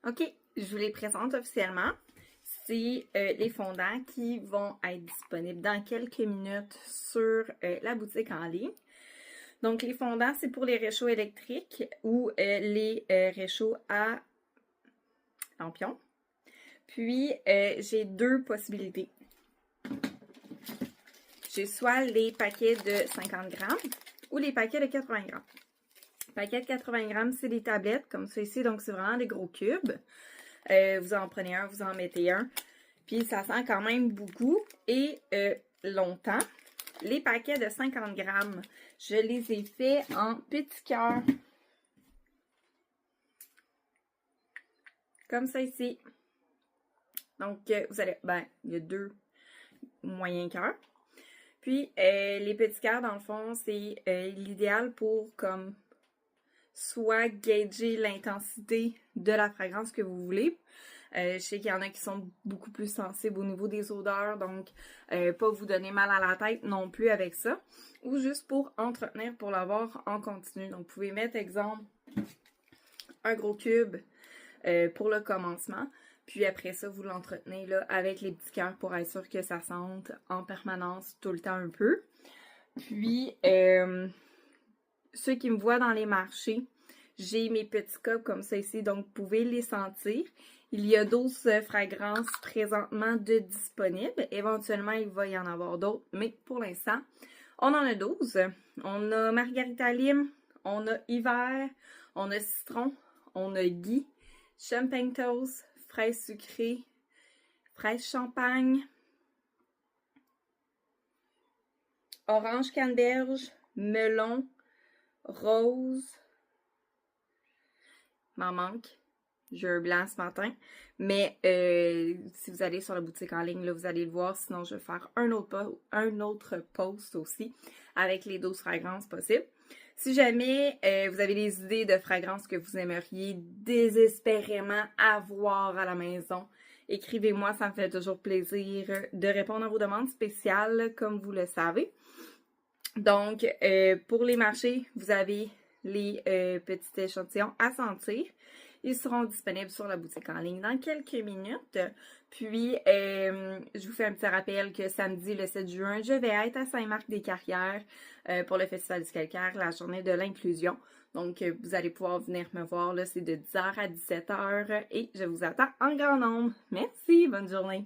OK, je vous les présente officiellement. C'est les fondants qui vont être disponibles dans quelques minutes sur la boutique en ligne. Donc, les fondants, c'est pour les réchauds électriques ou les réchauds à lampion. Puis, j'ai deux possibilités. J'ai soit les paquets de 50 grammes ou les paquets de 80 grammes. Paquet de 80 grammes, c'est des tablettes comme ça ici, donc c'est vraiment des gros cubes. Vous en prenez un, vous en mettez un. Puis ça sent quand même beaucoup et longtemps. Les paquets de 50 grammes, je les ai faits en petits cœurs. Comme ça ici. Donc, vous allez... Ben, il y a deux moyens cœurs. Puis, les petits cœurs, dans le fond, c'est l'idéal pour comme soit gager l'intensité de la fragrance que vous voulez. Je sais qu'il y en a qui sont beaucoup plus sensibles au niveau des odeurs, donc pas vous donner mal à la tête non plus avec ça. Ou juste pour entretenir, pour l'avoir en continu. Donc, vous pouvez mettre, exemple, un gros cube pour le commencement. Puis après ça, vous l'entretenez là avec les petits cœurs pour être sûr que ça sente en permanence tout le temps un peu. Puis, ceux qui me voient dans les marchés, j'ai mes petits cups comme ça ici, donc vous pouvez les sentir. Il y a 12 fragrances présentement de disponibles. Éventuellement, il va y en avoir d'autres, mais pour l'instant, on en a 12. On a Margarita Lime, on a Hiver, on a Citron, on a Gui, Champagne Toast, fraise sucrée, fraise champagne, orange canneberge, melon, rose, m'en manque. J'ai un blanc ce matin. Mais si vous allez sur la boutique en ligne, là, vous allez le voir. Sinon, je vais faire un autre post aussi avec les 12 fragrances possibles. Si jamais vous avez des idées de fragrances que vous aimeriez désespérément avoir à la maison, écrivez-moi, ça me fait toujours plaisir de répondre à vos demandes spéciales, comme vous le savez. Donc, pour les marchés, vous avez les petits échantillons à sentir. Ils seront disponibles sur la boutique en ligne dans quelques minutes. Puis, je vous fais un petit rappel que samedi, le 7 juin, je vais être à Saint-Marc-des-Carrières pour le Festival du calcaire, la journée de l'inclusion. Donc, vous allez pouvoir venir me voir. Là, c'est de 10h à 17h et je vous attends en grand nombre. Merci, bonne journée!